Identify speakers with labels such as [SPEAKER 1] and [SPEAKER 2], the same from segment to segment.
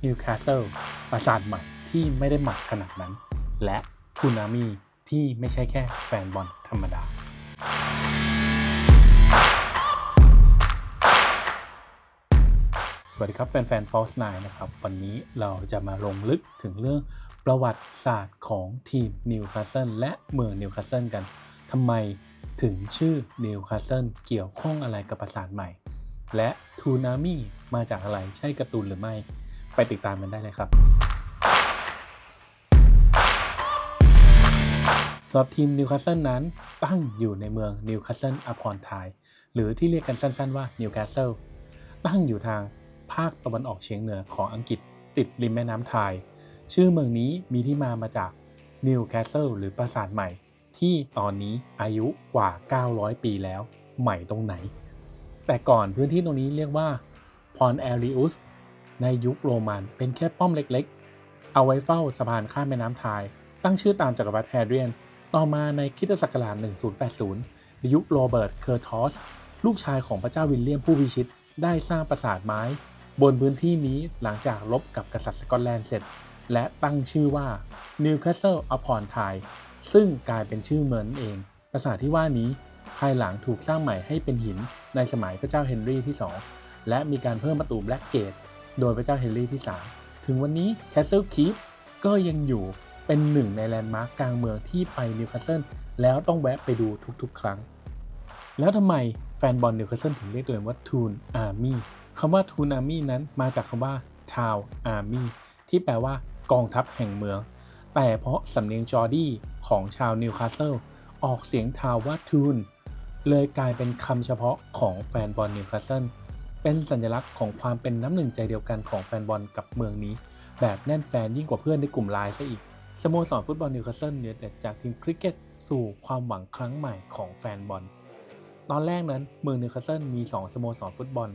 [SPEAKER 1] นิวคาสเซิลปราสาทใหม่ที่ไม่ได้หมักขนาดนั้นและทูนามิที่ไม่ใช่แค่แฟนบอลธรรมดาสวัสดีครับแฟนๆ False 9นะครับวันนี้เราจะมาลงลึกถึงเรื่องประวัติศาสตร์ของทีมนิวคาสเซิลและเมืองนิวคาสเซิลกันทำไมถึงชื่อนิวคาสเซิลเกี่ยวข้องอะไรกับปราสาทใหม่และทูนามิมาจากอะไรใช่การ์ตูนหรือไม่ไปติดตามกันได้เลยครับสำหรับทีมนิวคาสเซิลนั้นตั้งอยู่ในเมืองนิวคาสเซิลอพอนไทน์หรือที่เรียกกันสั้นๆว่านิวคาสเซิลตั้งอยู่ทางภาคตะวันออกเฉียงเหนือของอังกฤษติดริมแม่น้ำไทน์ชื่อเมืองนี้มีที่มาจากนิวคาสเซิลหรือปราสาทใหม่ที่ตอนนี้อายุกว่า900ปีแล้วใหม่ตรงไหนแต่ก่อนพื้นที่ตรงนี้เรียกว่าพอนแอริอุสในยุคโรมันเป็นแค่ป้อมเล็กๆเอาไว้เฝ้าสะพานข้ามแม่น้ำไทน์ตั้งชื่อตามจักรวรรดิแฮดเรียนต่อมาในคริสตศักราช1080ในยุคโรเบิร์ตเคอร์ทอสลูกชายของพระเจ้าวิลเลียมผู้พิชิตได้สร้างปราสาทไม้บนพื้นที่นี้หลังจากรบกับกษัตริย์สกอตแลนด์เสร็จและตั้งชื่อว่า Newcastle upon Tyne ซึ่งกลายเป็นชื่อเมืองเองปราสาทที่ว่านี้ภายหลังถูกสร้างใหม่ให้เป็นหินในสมัยพระเจ้าเฮนรี่ที่2และมีการเพิ่มประตูแบล็กเกตโดยพระเจ้าเฮนรี่ที่3ถึงวันนี้ Castle Keep ก็ยังอยู่เป็นหนึ่งในแลนด์มาร์คกลางเมืองที่ไปนิวคาสเซิลแล้วต้องแวะไปดูทุกๆครั้งแล้วทำไมแฟนบอลนิวคาสเซิลถึงเรียกตัวเองว่า Toon Army คำว่า Toon Army นั้นมาจากคำว่า Town Army ที่แปลว่ากองทัพแห่งเมืองแต่เพราะสำเนียงจอร์ดี้ของชาวนิวคาสเซิลออกเสียงทาวว่า Toon เลยกลายเป็นคำเฉพาะของแฟนบอลนิวคาสเซิลเป็นสัญลักษณ์ของความเป็นน้ำหนึ่งใจเดียวกันของแฟนบอลกับเมืองนี้แบบแน่นแฟนยิ่งกว่าเพื่อนในกลุ่มไลน์ซะอีกสโมสรฟุตบอลนิวคาสเซิลเนี่ยแต่จากทีมคริกเก็ตสู่ความหวังครั้งใหม่ของแฟนบอลตอนแรกนั้นเมืองนิวคาสเซิลมี2สโมสรฟุตบอล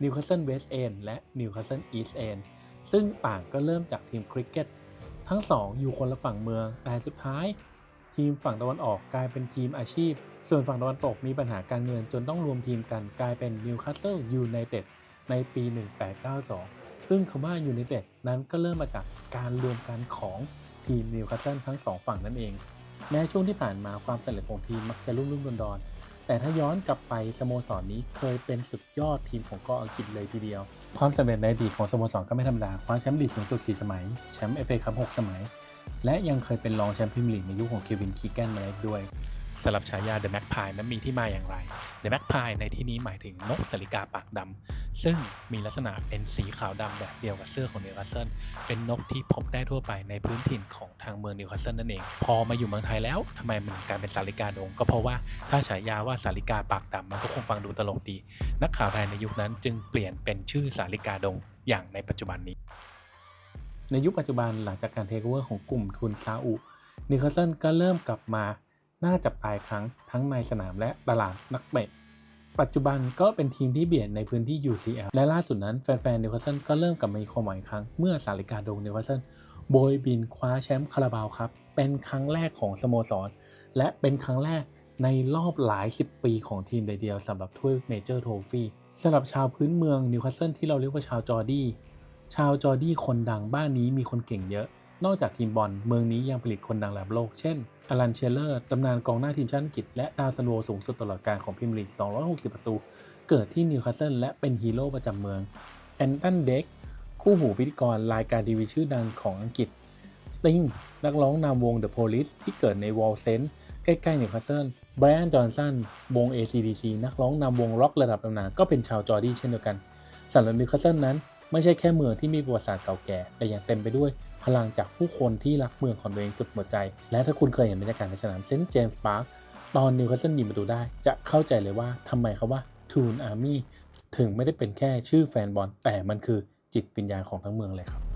[SPEAKER 1] นิวคาสเซิลเวสต์เอนด์และนิวคาสเซิลอีสต์เอนด์ซึ่งต่างก็เริ่มจากทีมคริกเก็ตทั้ง2อยู่คนละฝั่งเมืองแต่สุดท้ายทีมฝั่งตะวันออกกลายเป็นทีมอาชีพส่วนฝั่งตะวันตกมีปัญหาการเงินจนต้องรวมทีมกันกลายเป็นนิวคาสเซิลยูไนเต็ดในปี1892ซึ่งคำว่ายูไนเต็ดนั้นก็เริ่มมาจากการรวมกันของทีมนิวคาสเซิลทั้ง2ฝั่งนั่นเองแม้ช่วงที่ผ่านมาความสำเร็จของทีมมักจะรุ่มดอนแต่ถ้าย้อนกลับไปสโมสรนี้เคยเป็นสุดยอดทีมของเกาะอังกฤษเลยทีเดียวความสำเร็จในอดีตของสโมสรก็ไม่ธรรมดาคว้าแชมป์ลีกสูงสุด4สมัยแชมป์ FA คัพ6สมัยและยังเคยเป็นรองแชมป์พรีเมียร์ลีกในยุคของเควินคีแกนมาแล้วด้วยสำหรับฉายา The Magpie นั้นมีที่มาอย่างไร The Magpie ในที่นี้หมายถึงนกสาลิกาปากดำซึ่งมีลักษณะเป็นสีขาวดำแบบเดียวกับเสื้อของนิวคาสเซิลเป็นนกที่พบได้ทั่วไปในพื้นถิ่นของทางเมืองนิวคาสเซิลนั่นเองพอมาอยู่เมืองไทยแล้วทำไมมันกลายเป็นสาลิกาดงก็เพราะว่าถ้าฉายาว่าสาลิกาปากดำมันก็คงฟังดูตลกดีนักข่าวไทยในยุคนั้นจึงเปลี่ยนเป็นชื่อสาลิกาดงอย่างในปัจจุบันนี้ในยุคปัจจุบันหลังจากการเทคโอเวอร์ของกลุ่มทุนซาอุนิวคาสเซิลก็เริ่มกลับมาน่าจับตาครั้งทั้งในสนามและตลาดนักเตะปัจจุบันก็เป็นทีมที่เบียดในพื้นที่ UCL และล่าสุดนั้นแฟนๆนิวคาสเซิลก็เริ่มกลับมามีความหวังอีกครั้งเมื่อสาลิกาดงนิวคาสเซิลโบยบินคว้าแชมป์คาราบาวครับเป็นครั้งแรกของสโมสรและเป็นครั้งแรกในรอบหลาย10ปีของทีมเดียวสำหรับถ้วยเมเจอร์โทฟี่สำหรับชาวพื้นเมืองนิวคาสเซิลที่เราเรียกว่าชาวจอร์ดี้คนดังบ้านนี้มีคนเก่งเยอะนอกจากทีมบอลเมืองนี้ยังผลิตคนดังระดับโลกเช่นอลันเชลเลอร์ตำนานกองหน้าทีมชาติอังกฤษและดาวซันโวสูงสุดตลอดกาลของพรีเมียร์ลีก260ประตูเกิดที่นิวคาสเซิลและเป็นฮีโร่ประจำเมืองแอนตันเด็กคู่หูพิธีกรรายการทีวีชื่อดังของอังกฤษสติงนักร้องนำวง The Police ที่เกิดในวอลเซนต์ใกล้ๆนิวคาสเซิลไบรอันจอห์นสันวง AC/DC นักร้องนำวงร็อกระดับตำนานก็เป็นชาวจอร์ดี้เช่นเดียวกันสำหรับนิวคาสเซิลนั้นไม่ใช่แค่เมืองที่มีประวัติศาสตร์เก่าแก่แต่ยังเต็มไปด้วยพลังจากผู้คนที่รักเมืองของตัวเองสุดหัวใจและถ้าคุณเคยเห็นบรรยากาศในสนามเซนต์เจมส์พาร์คตอนนิวคาสเซิลยิงประตูได้จะเข้าใจเลยว่าทำไมคำว่า Toon Army ถึงไม่ได้เป็นแค่ชื่อแฟนบอลแต่มันคือจิตวิญญาณของทั้งเมืองเลยครับ